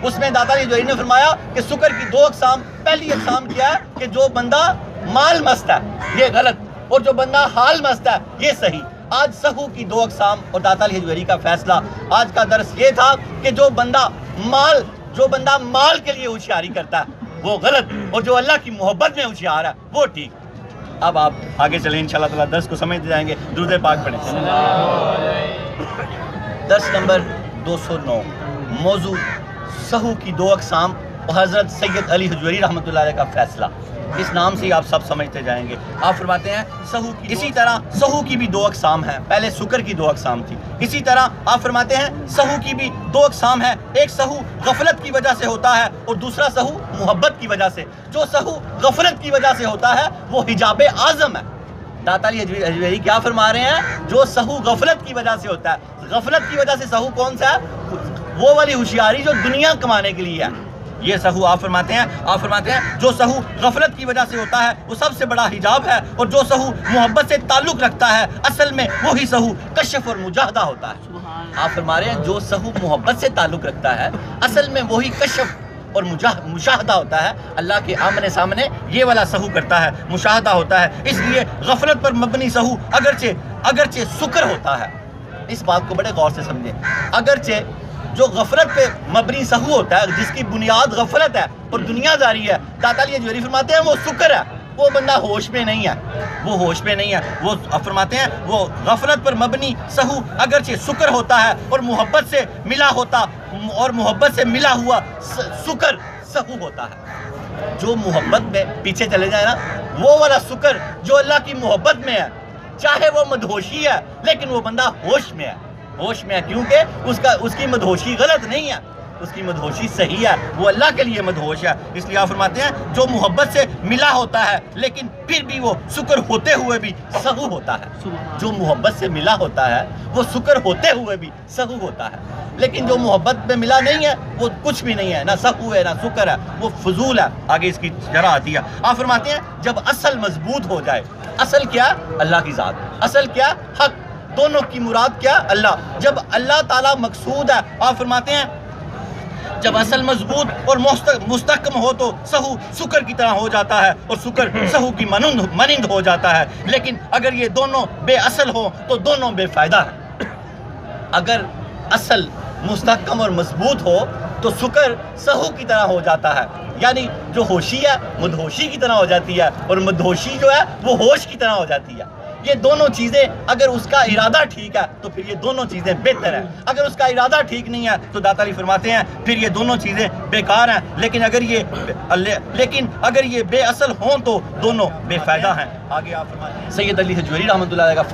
Speaker 3: اس میں داتا علی حجویری نے فرمایا کہ سکر کی دو اقسام. پہلی اقسام کیا ہے کہ جو بندہ مال مست ہے یہ غلط, اور جو بندہ حال مست ہے یہ صحیح. آج سہو کی دو اقسام اور داتا علی حجویری کا فیصلہ. آج کا درس یہ تھا کہ جو بندہ مال کے لیے ہوشیاری کرتا ہے وہ غلط, اور جو اللہ کی محبت میں ہوشیار ہے وہ ٹھیک. اب آپ آگے چلیں انشاءاللہ تعالی درس کو سمجھتے جائیں گے. درود پاک پڑھیں. درس نمبر 209, موضوع سہو کی دو اقسام اور حضرت سید علی حجویری رحمۃ اللہ علیہ کا فیصلہ. اس نام سے ہی آپ سب سمجھتے جائیں گے. آپ فرماتے ہیں سہو کی, اسی طرح سہو کی بھی دو اقسام ہیں. پہلے سکر کی دو اقسام تھی. اسی طرح آپ فرماتے ہیں سہو کی بھی دو اقسام ہیں. ایک سہو غفلت کی وجہ سے ہوتا ہے اور دوسرا سہو محبت کی وجہ سے. جو سہو غفلت کی وجہ سے ہوتا ہے وہ حجاب اعظم ہے. داتا علی حجویری کیا فرما رہے ہیں؟ جو سہو غفلت کی وجہ سے ہوتا ہے. غفلت کی وجہ سے سہو کون سا ہے؟ وہ والی ہوشیاری جو دنیا کمانے کے لیے ہے, یہ سہو آپ فرماتے ہیں جو سہو غفلت کی وجہ سے ہوتا ہے وہ سب سے بڑا حجاب ہے, اور جو سہو محبت سے تعلق رکھتا ہے اصل میں وہی سہو کشف اور مجاہدہ ہوتا ہے. آپ فرما رہے ہیں جو سہو محبت سے تعلق رکھتا ہے اصل میں وہی کشف اور مشاہدہ ہوتا ہے. اللہ کے آمنے سامنے یہ والا سہو کرتا ہے, مشاہدہ ہوتا ہے. اس لیے غفلت پر مبنی سہو اگرچہ سکر ہوتا ہے. اس بات کو بڑے غور سے سمجھیں. اگرچہ جو غفلت پہ مبنی سہو ہوتا ہے جس کی بنیاد غفلت ہے اور دنیا داری ہے, داتا علی حجویری فرماتے ہیں وہ سکر ہے, وہ بندہ ہوش میں نہیں ہے. وہ فرماتے ہیں وہ غفلت پر مبنی سہو اگرچہ سکر ہوتا ہے اور محبت سے ملا ہوا سکر سہو ہوتا ہے. جو محبت میں پیچھے چلے جائے نا, وہ والا سکر جو اللہ کی محبت میں ہے, چاہے وہ مدہوشی ہے لیکن وہ بندہ ہوش میں ہے. کیونکہ اس کی مدہوشی غلط نہیں ہے, اس کی مدہوشی صحیح ہے, وہ اللہ کے لیے مدہوش ہے. اس لیے آپ فرماتے ہیں جو محبت سے ملا ہوتا ہے لیکن پھر بھی وہ سکر ہوتے ہوئے بھی سہو ہوتا ہے. جو محبت سے ملا ہوتا ہے وہ سکر ہوتے ہوئے بھی سہو ہوتا ہے, لیکن جو محبت میں ملا نہیں ہے وہ کچھ بھی نہیں ہے, نہ سہو ہے نہ سکر ہے, وہ فضول ہے. آگے اس کی شرح آتی ہے. آپ فرماتے ہیں جب اصل مضبوط ہو جائے, اصل کیا؟ اللہ کی ذات. اصل کیا؟ حق. دونوں کی مراد کیا؟ اللہ. جب اللہ تعالیٰ مقصود ہے, آپ فرماتے ہیں جب اصل مضبوط اور مستحکم ہو تو سہو سکر کی طرح ہو جاتا ہے اور سکر سہو کی مانند ہو جاتا ہے. لیکن اگر یہ دونوں بے اصل ہو تو دونوں بے فائدہ ہیں. اگر اصل مستحکم اور مضبوط ہو تو سکر سہو کی طرح ہو جاتا ہے, یعنی جو ہوشی ہے مدہوشی کی طرح ہو جاتی ہے, اور مدہوشی جو ہے وہ ہوش کی طرح ہو جاتی ہے. یہ دونوں چیزیں اگر اس کا ارادہ ٹھیک ہے تو پھر یہ دونوں چیزیں بہتر ہیں. اگر اس کا ارادہ ٹھیک نہیں ہے تو داتا علی فرماتے ہیں پھر یہ دونوں چیزیں بیکار ہیں. لیکن اگر یہ بے اصل ہوں تو دونوں بے فائدہ ہیں. آگے آپ فرماتے ہیں سید علی حجویری رحمۃ اللہ علیہ کا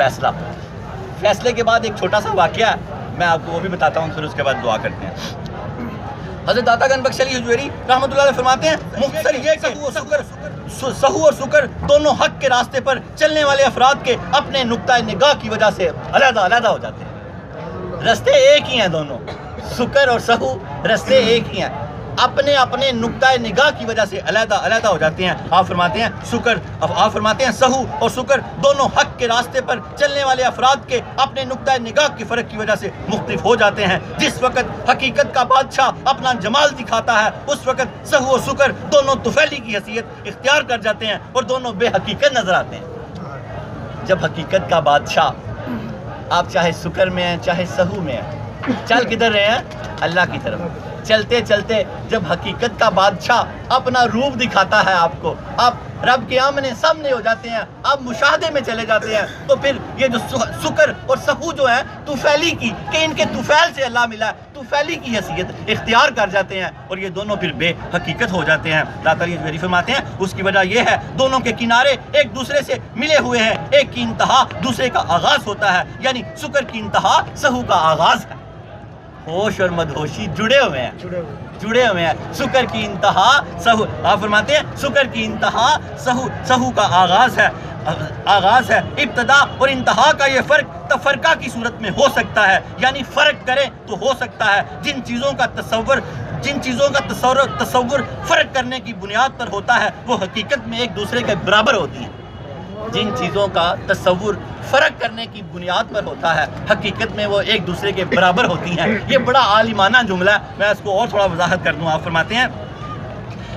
Speaker 3: فیصلے کے بعد ایک چھوٹا سا واقعہ ہے, میں آپ کو وہ بھی بتاتا ہوں, پھر اس کے بعد دعا کرتے ہیں. حضرت داتا گنج بخش علی حجویری رحمۃ اللہ علیہ فرماتے ہیں مختصر یہ کہ سہو اور سکر دونوں حق کے راستے پر چلنے والے افراد کے اپنے نقطہ نگاہ کی وجہ سے علیحدہ ہو جاتے ہیں. رستے ایک ہی ہیں, دونوں سکر اور سہو رستے ایک ہی ہیں. اپنے اپنے نقطۂ نگاہ کی وجہ سے علیحدہ علیحدہ ہو جاتے ہیں۔ آپ فرماتے ہیں شکر، آپ فرماتے ہیں سہو اور شکر دونوں حق کے راستے پر چلنے والے افراد کے اپنے نقطۂ نگاہ کی فرق کی وجہ سے مختلف ہو جاتے ہیں۔ جس وقت حقیقت کا بادشاہ اپنا جمال دکھاتا ہے اس وقت سہو و شکر دونوں طفیلی کی حیثیت اختیار کر جاتے ہیں اور دونوں بے حقیقت نظر آتے ہیں۔ جب حقیقت کا بادشاہ، آپ چاہے شکر میں ہیں چاہے سہو میں ہیں، چل کدھر رہے ہیں؟ اللہ کی طرف چلتے چلتے جب حقیقت کا بادشاہ اپنا روپ دکھاتا ہے آپ کو، آپ رب کے آمنے سامنے ہو جاتے ہیں، آپ مشاہدے میں چلے جاتے ہیں، تو پھر یہ جو شکر اور سہو جو ہیں طفیلی کی، کہ ان کے طفیل سے اللہ ملا ہے، طفیلی کی حیثیت اختیار کر جاتے ہیں اور یہ دونوں پھر بے حقیقت ہو جاتے ہیں۔ اللہ تعالیٰ فرماتے ہیں اس کی وجہ یہ ہے دونوں کے کنارے ایک دوسرے سے ملے ہوئے ہیں، ایک کی انتہا دوسرے کا آغاز ہوتا ہے، یعنی شکر کی انتہا سہو کا آغاز ہے۔ ہوش اور مدہوشی جڑے ہوئے ہیں، شکر کی انتہا سہو، آپ فرماتے ہیں شکر کی انتہا سہو کا آغاز ہے۔ ابتدا اور انتہا کا یہ فرق تفرقہ کی صورت میں ہو سکتا ہے، یعنی فرق کریں تو ہو سکتا ہے جن چیزوں کا تصور فرق کرنے کی بنیاد پر ہوتا ہے وہ حقیقت میں ایک دوسرے کے برابر ہوتی ہیں۔ جن چیزوں کا تصور فرق کرنے کی بنیاد پر ہوتا ہے حقیقت میں وہ ایک دوسرے کے برابر ہوتی ہیں۔ یہ بڑا عالمانہ جملہ ہے، میں اس کو اور تھوڑا وضاحت کر دوں۔ آپ فرماتے ہیں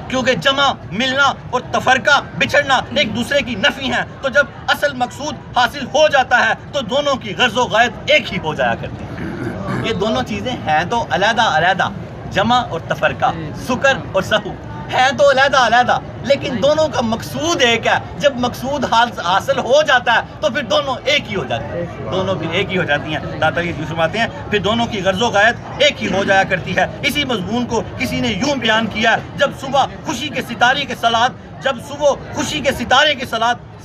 Speaker 3: کیونکہ جمع ملنا اور تفرقہ بچھڑنا ایک دوسرے کی نفی ہیں، تو جب اصل مقصود حاصل ہو جاتا ہے تو دونوں کی غرض و غایت ایک ہی ہو جایا کرتی ہیں۔ یہ دونوں چیزیں ہیں تو علیحدہ علیحدہ، جمع اور تفرقہ، شکر اور سہو ہیں تو علیحدہ علیحدہ، لیکن دونوں کا مقصود ایک ہے۔ جب مقصود حاصل ہو جاتا ہے تو پھر دونوں ایک ہی ہو جاتے ہیں، دونوں پھر ایک ہی ہو جاتی ہیں۔ اللہ تعالیٰ یہ فرماتے ہیں پھر دونوں کی غرض و غایت ایک ہی ہو جایا کرتی ہے۔ اسی مضمون کو کسی نے یوں بیان کیا، جب صبح خوشی کے ستارے کے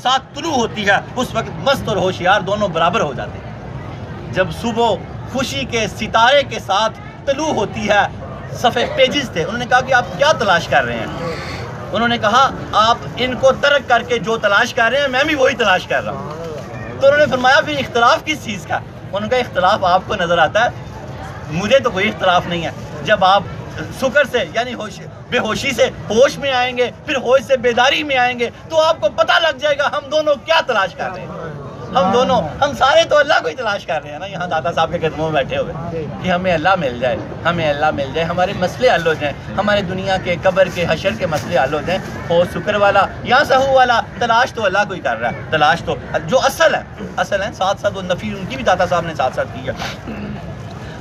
Speaker 3: ساتھ طلوع ہوتی ہے اس وقت مست اور ہوشیار دونوں برابر ہو جاتے ہیں۔ جب صبح خوشی کے ستارے کے ساتھ طلوع ہوتی ہے، صفحے پیجز تھے، انہوں نے کہا کہ آپ کیا تلاش کر رہے ہیں؟ انہوں نے کہا آپ ان کو ترک کر کے جو تلاش کر رہے ہیں میں بھی وہی تلاش کر رہا ہوں۔ تو انہوں نے فرمایا پھر اختلاف کس چیز کا؟ انہوں نے کہا اختلاف آپ کو نظر آتا ہے، مجھے تو کوئی اختلاف نہیں ہے۔ جب آپ شکر سے یعنی بے ہوشی سے ہوش میں آئیں گے، پھر ہوش سے بیداری میں آئیں گے تو آپ کو پتہ لگ جائے گا ہم دونوں کیا تلاش کر رہے ہیں۔ ہم سارے تو اللہ کو ہی تلاش کر رہے ہیں نا، یہاں دادا صاحب کے قدموں میں بیٹھے ہوئے کہ ہمیں اللہ مل جائے، ہمارے مسئلے حل ہو جائیں، ہمارے دنیا کے قبر کے حشر کے مسئلے حل ہو جائیں۔ اور شکر والا یا سہو والا تلاش تو اللہ کو ہی کر رہا ہے، تلاش تو جو اصل ہے ساتھ ساتھ وہ نفی ان کی بھی دادا صاحب نے ساتھ ساتھ کی ہے۔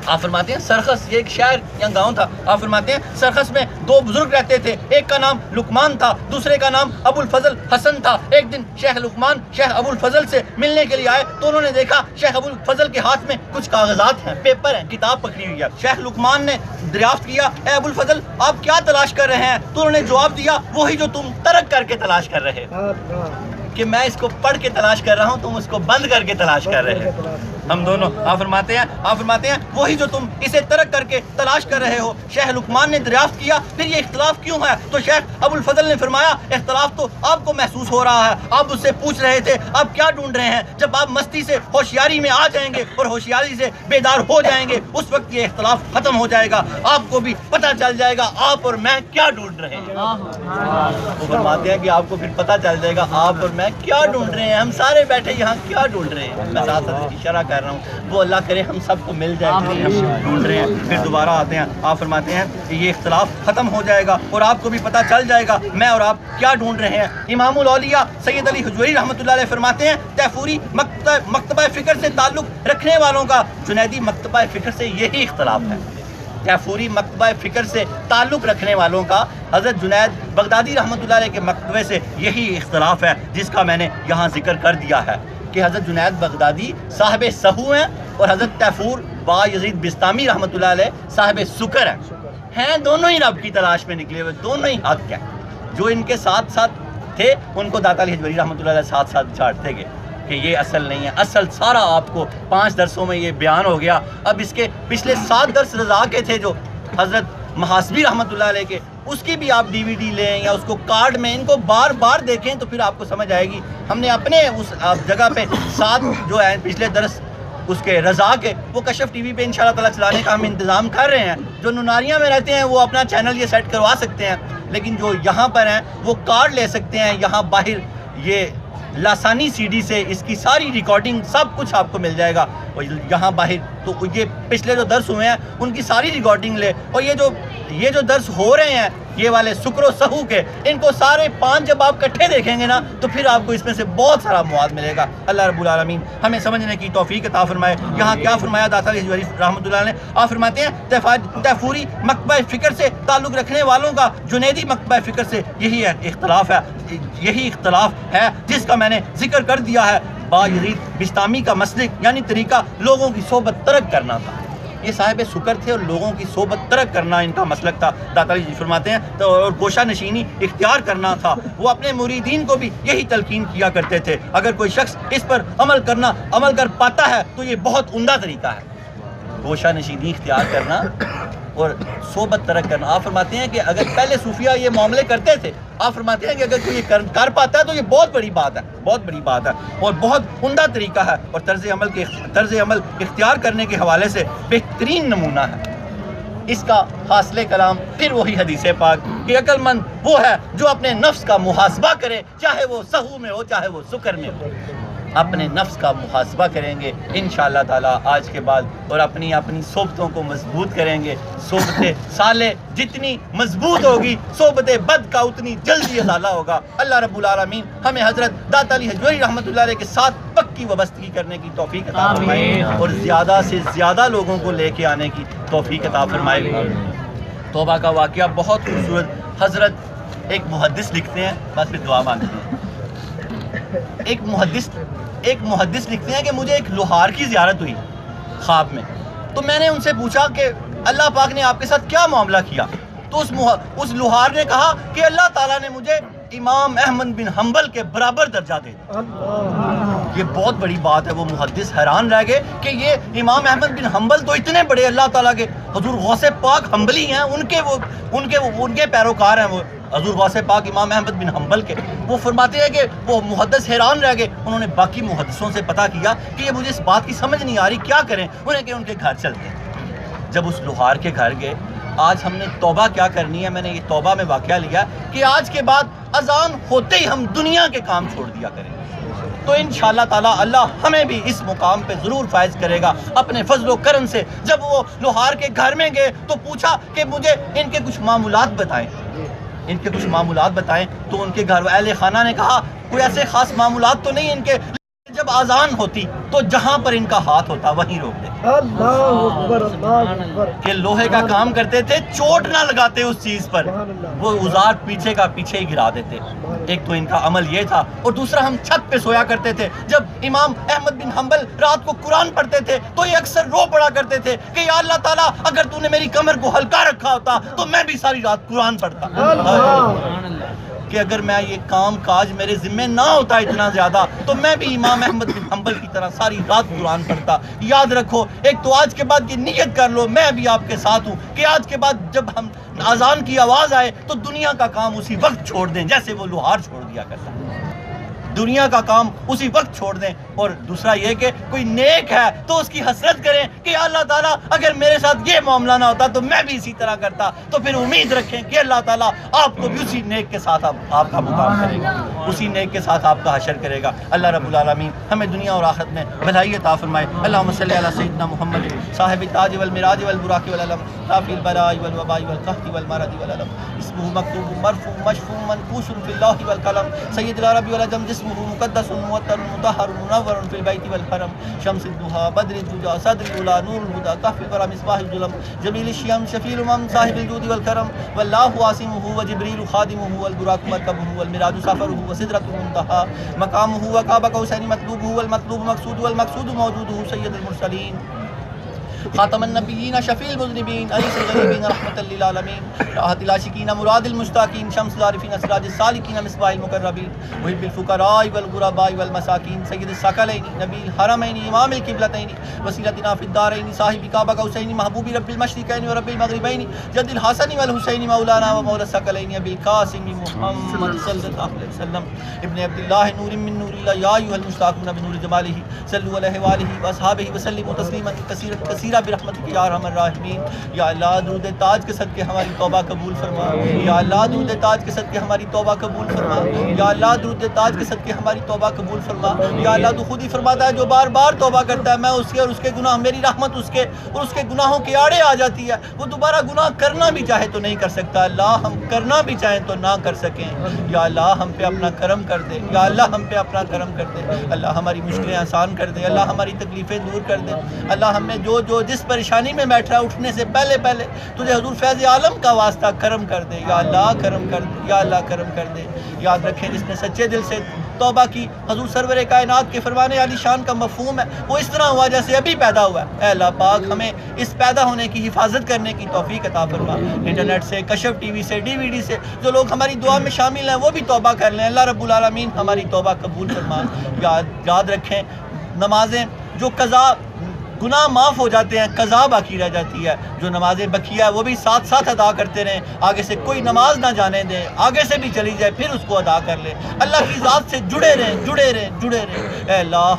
Speaker 3: آپ فرماتے ہیں سرخس، یہ ایک شہر یا گاؤں تھا، آپ فرماتے ہیں سرخس میں دو بزرگ رہتے تھے، ایک کا نام لقمان تھا، دوسرے کا نام ابو الفضل حسن تھا۔ ایک دن شیخ لقمان شیخ ابو الفضل سے ملنے کے لیے آئے تو انہوں نے دیکھا شیخ ابو الفضل کے ہاتھ میں کچھ کاغذات ہیں، پیپر ہیں، کتاب پکڑی ہوئی ہے۔ شیخ لقمان نے دریافت کیا اے ابو الفضل آپ کیا تلاش کر رہے ہیں؟ تو انہوں نے جواب دیا وہی جو تم ترک کر کے تلاش کر رہے ہو، کہ میں اس کو پڑھ کے تلاش کر رہا ہوں، تم اس کو بند کر کے تلاش کر رہے ہو۔ ہم دونوں آپ فرماتے ہیں وہی جو تم اسے ترک کر کے تلاش کر رہے ہو۔ شیخ لقمان نے دریافت کیا پھر یہ اختلاف کیوں ہے؟ تو شیخ ابو الفضل نے فرمایا اختلاف تو آپ کو محسوس ہو رہا ہے، آپ اس سے پوچھ رہے تھے آپ کیا ڈھونڈ رہے ہیں، جب آپ مستی سے ہوشیاری میں آ جائیں گے اور ہوشیاری سے بیدار ہو جائیں گے اس وقت یہ اختلاف ختم ہو جائے گا، آپ کو بھی پتہ چل جائے گا آپ اور میں کیا ڈھونڈ رہے ہیں۔ وہ فرماتے ہیں کہ آپ کو پھر پتہ چل جائے گا آپ اور میں کیا ڈھونڈ رہے ہیں، ہم سارے بیٹھے یہاں کیا ڈھونڈ رہے ہیں۔ میں ساتھ ساتھ اشارہ کر رہا ہوں وہ اللہ کرے ہم سب کو مل جائے جو ہم ڈھونڈ رہے ہیں۔ پھر دوبارہ آتے ہیں، آپ فرماتے ہیں کہ یہ اختلاف ختم ہو جائے گا اور آپ کو بھی پتہ چل جائے گا میں اور آپ کیا ڈھونڈ رہے ہیں۔ امام الاولیاء سید علی حجویری رحمۃ اللہ علیہ فرماتے ہیں تیفوری مکتبہ فکر سے تعلق رکھنے والوں کا جنیدی مکتبہ فکر سے یہی اختلاف ہے۔ تیفوری مکتبہ فکر سے تعلق رکھنے والوں کا حضرت جنید بغدادی رحمۃ اللہ علیہ کے مکتبے سے یہی اختلاف ہے جس کا میں نے یہاں ذکر کر دیا ہے کہ حضرت جنید بغدادی صاحب سہو ہیں اور حضرت تیفور با یزید بستامی رحمۃ اللہ علیہ صاحب شکر ہیں دونوں ہی رب کی تلاش میں نکلے ہوئے، دونوں ہی حق ہیں۔ جو ان کے ساتھ ساتھ تھے ان کو داتا علی حجویری رحمۃ اللہ علیہ ساتھ ساتھ جھاڑتے گئے کہ یہ اصل نہیں ہے، اصل سارا آپ کو 5 درسوں میں یہ بیان ہو گیا۔ اب اس کے پچھلے 7 درس رضا کے تھے جو حضرت محاسبی رحمۃ اللہ علیہ کے، اس کی بھی آپ DVD لیں یا اس کو کارڈ میں ان کو بار بار دیکھیں تو پھر آپ کو سمجھ آئے گی۔ ہم نے اپنے اس جگہ پہ 7 جو ہے پچھلے درس اس کے رضا کے وہ کشف TV پہ انشاءاللہ تعالیٰ چلانے کا ہم انتظام کر رہے ہیں۔ جو نناریاں میں رہتے ہیں وہ اپنا چینل یہ سیٹ کروا سکتے ہیں، لیکن جو یہاں پر ہیں وہ کارڈ لے سکتے ہیں، یہاں باہر یہ لاسانی سی ڈی سے اس کی ساری ریکارڈنگ سب کچھ آپ کو مل جائے گا، اور یہاں باہر تو یہ پچھلے جو درس ہوئے ہیں ان کی ساری ریکارڈنگ لے، اور یہ جو درس ہو رہے ہیں یہ والے سکر و سہو کے، ان کو سارے 5 جب آپ کٹھے دیکھیں گے نا تو پھر آپ کو اس میں سے بہت سارا مواد ملے گا۔ اللہ رب العالمین ہمیں سمجھنے کی توفیق عطا فرمائے۔ یہاں کیا فرمایا داتا علی حجویری رحمۃ اللہ نے؟ آپ فرماتے ہیں تیفوری مکتبہ فکر سے تعلق رکھنے والوں کا جنیدی مکتبہ فکر سے یہی اختلاف ہے جس کا میں نے ذکر کر دیا ہے۔ با یزید بستامی کا مسلک یعنی طریقہ لوگوں کی صحبت ترک کرنا تھا، یہ صاحب سکر تھے اور لوگوں کی صحبت ترک کرنا ان کا مسلک تھا۔ داتا علی فرماتے ہیں تو اور گوشہ نشینی اختیار کرنا تھا، وہ اپنے مریدین کو بھی یہی تلقین کیا کرتے تھے۔ اگر کوئی شخص اس پر عمل کر پاتا ہے تو یہ بہت عمدہ طریقہ ہے، گوشہ نشینی اختیار کرنا اور صحبت ترک کرنا۔ آپ فرماتے ہیں کہ اگر پہلے صوفیہ یہ معاملے کرتے تھے، آپ فرماتے ہیں کہ اگر کوئی یہ کر پاتا ہے تو یہ بہت بڑی بات ہے، بہت بڑی بات ہے اور بہت عمدہ طریقہ ہے، اور طرز عمل اختیار کرنے کے حوالے سے بہترین نمونہ ہے۔ اس کا حاصل کلام پھر وہی حدیث پاک کہ عقل مند وہ ہے جو اپنے نفس کا محاسبہ کرے، چاہے وہ سہو میں ہو چاہے وہ سکر میں ہو۔ اپنے نفس کا محاسبہ کریں گے انشاءاللہ تعالی آج کے بعد، اور اپنی صحبتوں کو مضبوط کریں گے۔ صحبت صالح جتنی مضبوط ہوگی صحبت بد کا اتنی جلدی ازالہ ہوگا۔ اللہ رب العالمین ہمیں حضرت داتا علی حجویری رحمۃ اللہ علیہ کے ساتھ پکی وابستگی کرنے کی توفیق عطا فرمائے اور زیادہ سے زیادہ لوگوں کو لے کے آنے کی توفیق عطا فرمائے۔ توبہ کا واقعہ بہت خوبصورت، حضرت ایک محدث لکھتے ہیں، بس پھر دعا مانگتے ہیں۔ ایک محدث لکھتے ہیں کہ مجھے ایک لوہار کی زیارت ہوئی خواب میں، تو میں نے ان سے پوچھا کہ اللہ پاک نے آپ کے ساتھ کیا معاملہ کیا؟ تو اس لوہار نے کہا کہ اللہ تعالیٰ نے مجھے امام احمد بن حنبل کے برابر درجہ دے دیا۔ یہ بہت بڑی بات ہے۔ وہ محدث حیران رہ گئے کہ یہ امام احمد بن حنبل تو اتنے بڑے اللہ تعالیٰ کے، حضور غوث پاک حنبلی ہیں، ان کے پیروکار ہیں وہ حضور غوث پاک امام احمد بن حنبل کے۔ وہ فرماتے ہیں کہ وہ محدث حیران رہ گئے، انہوں نے باقی محدثوں سے پتہ کیا کہ یہ مجھے اس بات کی سمجھ نہیں آ رہی، کیا کریں؟ انہیں کہ ان کے گھر چلتے ہیں۔ جب اس لوہار کے گھر گئے، آج ہم نے توبہ کیا کرنی ہے، میں نے یہ توبہ میں واقعہ لیا کہ آج کے بعد اذان ہوتے ہی ہم دنیا کے کام چھوڑ دیا کریں گے، تو انشاءاللہ تعالی اللہ ہمیں بھی اس مقام پہ ضرور فائز کرے گا اپنے فضل و کرم سے۔ جب وہ لوہار کے گھر میں گئے تو پوچھا کہ مجھے ان کے کچھ معمولات بتائیں، تو ان کے گھر اہل خانہ نے کہا کوئی ایسے خاص معمولات تو نہیں ان کے، جب اذان ہوتی تو جہاں پر ان کا ہاتھ ہوتا وہیں روک دیتے۔ کہ لوہے کا کام کرتے تھے، چوٹ نہ لگاتے اس چیز پر، وہ اوزار پیچھے کا پیچھے ہی گرا دیتے۔ ایک تو ان کا عمل یہ تھا، اور دوسرا ہم چھت پہ سویا کرتے تھے۔ جب امام احمد بن حنبل رات کو قرآن پڑھتے تھے تو یہ اکثر رو پڑا کرتے تھے کہ یا اللہ تعالیٰ اگر تو نے میری کمر کو ہلکا رکھا ہوتا تو میں بھی ساری رات قرآن پڑھتا، کہ اگر میں یہ کام کاج میرے ذمہ نہ ہوتا اتنا زیادہ تو میں بھی امام احمد بن حنبل کی طرح ساری رات قرآن پڑھتا۔ یاد رکھو، ایک تو آج کے بعد یہ نیت کر لو، میں بھی آپ کے ساتھ ہوں کہ آج کے بعد جب ہم اذان کی آواز آئے تو دنیا کا کام اسی وقت چھوڑ دیں جیسے وہ لوہار چھوڑ دیا کرتا، دنیا کا کام اسی وقت چھوڑ دیں۔ اور دوسرا یہ کہ کوئی نیک ہے تو اس کی حسرت کریں کہ اللہ تعالیٰ اگر میرے ساتھ یہ معاملہ نہ ہوتا تو میں بھی اسی طرح کرتا، تو پھر امید رکھیں کہ اللہ تعالیٰ آپ کو بھی اسی نیک کے ساتھ آپ کا مقام کرے گا، اسی نیک کے ساتھ آپ کا حشر کرے گا۔ اللہ رب العالمین ہمیں دنیا اور آخرت میں بھلائی عطا فرمائے۔ اللہم صلی علی سیدنا محمد صاحب التاج والمراج والبراق والعلم کافی البلاء والوباء والقحط والمرض والعلم، اسمہ مکتوب مرفوع مشفوع منقوش فی اللہ والقلم، سید العرب والعجم، جسمہ مقدس معطر مطہر منور فی البیت والحرم، شمس الضحیٰ بدر الدجا صدر العلا نور الہدیٰ کہف الورى مصباح الظلم، جمیل الشیم شفیع الامم صاحب الجود والکرم، واللہ عاصمہ وجبریل خادمہ والبراق مرکبہ والمراج سفرہ وسدرۃ المنتہیٰ مقامہ وقاب قوسین مطلوبہ والمطلوب مقصود والمقصود موجودہ، سید المرسلین خاتم النبیین شفیع المذنبین انیس الغریبین رحمۃ للعالمین، راحت العاشقین مراد المشتاقین، شمس العارفین سراج السالکین مصباح المقربین، محب الفقراء والغرباء والمساکین، سید الثقلین نبی الحرمین امام القبلتین، وسیلتنا فی الدارین، صاحب قاب قوسین، محبوب رب المشرقین ورب المغربین، جد الحسن والحسین مولانا ومولا الثقلین ابی القاسم محمد صلی اللہ علیہ وسلم ابن عبد اللہ نور من نور اللہ، یا ایھا المشتاقون بنور جمالہ صلوا علیہ وآلہ واصحابہ وسلموا تسلیما کثیرا إلا برحمتك يا أرحم الراحمين. یا اللہ درود تاج کے صدقے ہماری توبہ قبول فرما. یا اللہ درود تاج کے صدقے ہماری توبہ قبول فرما. یا اللہ درود تاج کے صدقے ہماری توبہ قبول فرما. یا اللہ تو خود ہی فرماتا ہے جو بار بار توبہ کرتا ہے میں اس کے اور اس کے گناہ میری رحمت اس کے اور اس کے گناہوں کے آڑے آ جاتی ہے. وہ دوبارہ گناہ کرنا بھی چاہے تو نہیں کر سکتا. اللہ ہم کرنا بھی چاہیں تو نہ کر سکیں. یا اللہ ہم پہ اپنا کرم کر دے. یا اللہ ہم پہ اپنا کرم کر دے. اللہ ہماری مشکلیں آسان کر دے. اللہ ہماری تکلیفیں دور کر دے. اللہ ہم میں جو جس پریشانی میں بیٹھ رہا ہے اٹھنے سے پہلے تجھے حضور فیض عالم کا واسطہ کرم کر دے. یا اللہ کرم کر دے. یا اللہ کرم کر دے. یاد رکھیں جس نے سچے دل سے توبہ کی حضور سرور کائنات کے فرمانے علی شان کا مفہوم ہے وہ اس طرح ہوا جیسے ابھی پیدا ہوا ہے. اے اللہ پاک ہمیں اس پیدا ہونے کی حفاظت کرنے کی توفیق عطا فرما. انٹرنیٹ سے کشف ٹی وی سے ڈی وی ڈی سے جو لوگ ہماری دعا میں شامل ہیں وہ بھی توبہ کر لیں. اللہ رب العالمین ہماری توبہ قبول فرما. یاد رکھیں نمازیں جو قضا گناہ معاف ہو جاتے ہیں قضا باقی رہ جاتی ہے. جو نمازیں بقیہ ہے وہ بھی ساتھ ساتھ ادا کرتے رہیں. آگے سے کوئی نماز نہ جانے دیں. آگے سے بھی چلی جائے پھر اس کو ادا کر لیں. اللہ کی ذات سے جڑے رہیں. اے اللہ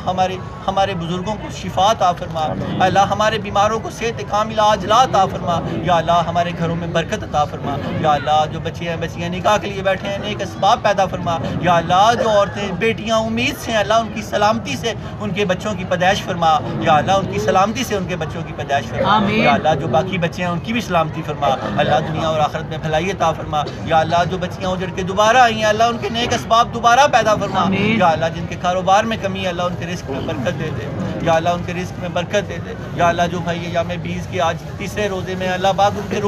Speaker 3: ہمارے بزرگوں کو شفا عطا فرما. اے اللہ ہمارے بیماروں کو صحت کاملہ عاجلہ عطا فرما. یا اللہ ہمارے گھروں میں برکت عطا فرما. یا اللہ جو بچیاں نکاح کے لیے بیٹھے ہیں نیک اسباب پیدا فرما. یا اللہ جو عورتیں بیٹیاں امید سے ہیں اللہ ان کی سلامتی سے ان کے بچوں کی پیدائش فرما. یا اللہ ان کی سلامتی سے ان کے بچوں کی پیدائش فرما. یا اللہ جو باقی بچے ہیں ان کی بھی سلامتی فرما. اللہ دنیا اور آخرت میں بھلائی عطا فرما. یا اللہ جو بچیاں اجڑ کے دوبارہ آئی ہیں اللہ ان کے نیک اسباب دوبارہ پیدا فرما. یا اللہ جن کے کاروبار میں کمی ہے اللہ ان کے رزق میں برکت دے دے. یا اللہ ان کے رزق میں برکت دے دے. یا اللہ جو بھائی ایام بیس کے آج تیسرے روزے میں اللہ پاک ان کے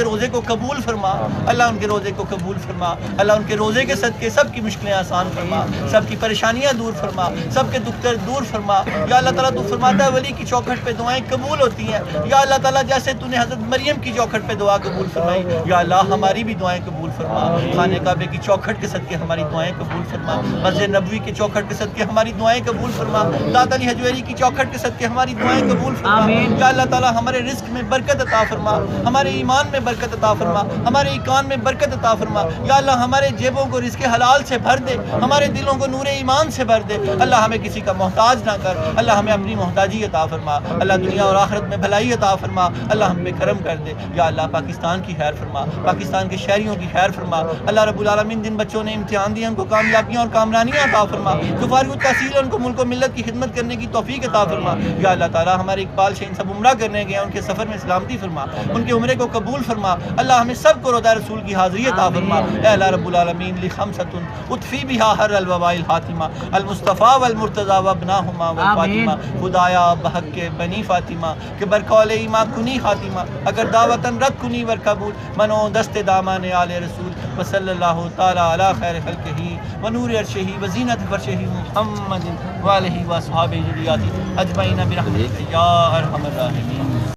Speaker 3: روزے کو قبول فرما. اللہ ان کے روزے کو قبول فرما. اللہ ان کے روزے کے صدقے سب کی مشکلیں آسان فرما. سب کی پریشانیاں دور فرما. سب کے دکھ درد دور فرما. یا اللہ تعالیٰ تو فرماتا ہے ولی کی چوکھٹ پہ دعائیں قبول ہوتی ہیں. یا اللہ تعالیٰ جیسے تو نے حضرت مریم کی چوکھٹ پہ دعا قبول فرمائی یا اللہ ہماری بھی دعائیں قبول فرما. خانہ کعبے کی چوکھٹ کے صدقے ہماری دعائیں قبول فرما. مسجد نبوی کی چوکھٹ کے صدقے ہماری دعائیں قبول فرما. داتا علی حجویری کی چوکھٹ کے صدقے ہماری دعائیں قبول فرما. یا اللہ تعالیٰ ہمارے رزق میں برکت عطا فرما. ہمارے ایمان میں برکت عطا فرما. ہمارے ایمان میں برکت عطا فرما. یا اللہ ہمارے جیبوں کو رزق حلال سے بھر دے. ہمارے دلوں کو نور ایمان سے بھر دے. اللہ ہمیں کسی کا محتاج نہ کر. اللہ ہمیں اپنی محتاجی عطا فرما. اللہ دنیا اور آخرت میں بھلائی عطا فرما. اللہ ہم پہ کرم کر دے. یا اللہ پاکستان کی خیر فرما. پاکستان کے شہریوں کی خیر فرما. اللہ رب العالمین جن بچوں نے امتحان دیا ان کو کامیابیاں اور کامرانیاں عطا فرما. جو فارغ التحصیل ان کو ملک و ملت کی خدمت کرنے کی توفیق عطا فرما. یا اللہ تعالیٰ ہمارے اقبال شہین سب عمرہ کرنے گئے ان کے سفر میں سلامتی فرما. ان کے عمرے کو قبول فرما. اللہ ہمیں سب کو روضہ رسول کی حاضری عطا فرما. اے اللہ رب العالمین لخمسۃ اطفی بہا حر الوباء الحاتمہ المصطفیٰ والمرتضیٰ وابناہما والفاطمہ. خدایا بحق کے بنی فاطمہ کہ برقول ایما کنی خاتمہ اگر دعوتاً رد کنی ور قبول منو دست دامان آل رسول وصلی اللہ تعالی علی خیر خلقہ ونور عرشہ وزینت فرشہ محمد وآلہ وصحابہ ذریاتہ اجمعین برحمتک یا ارحم الراحمین.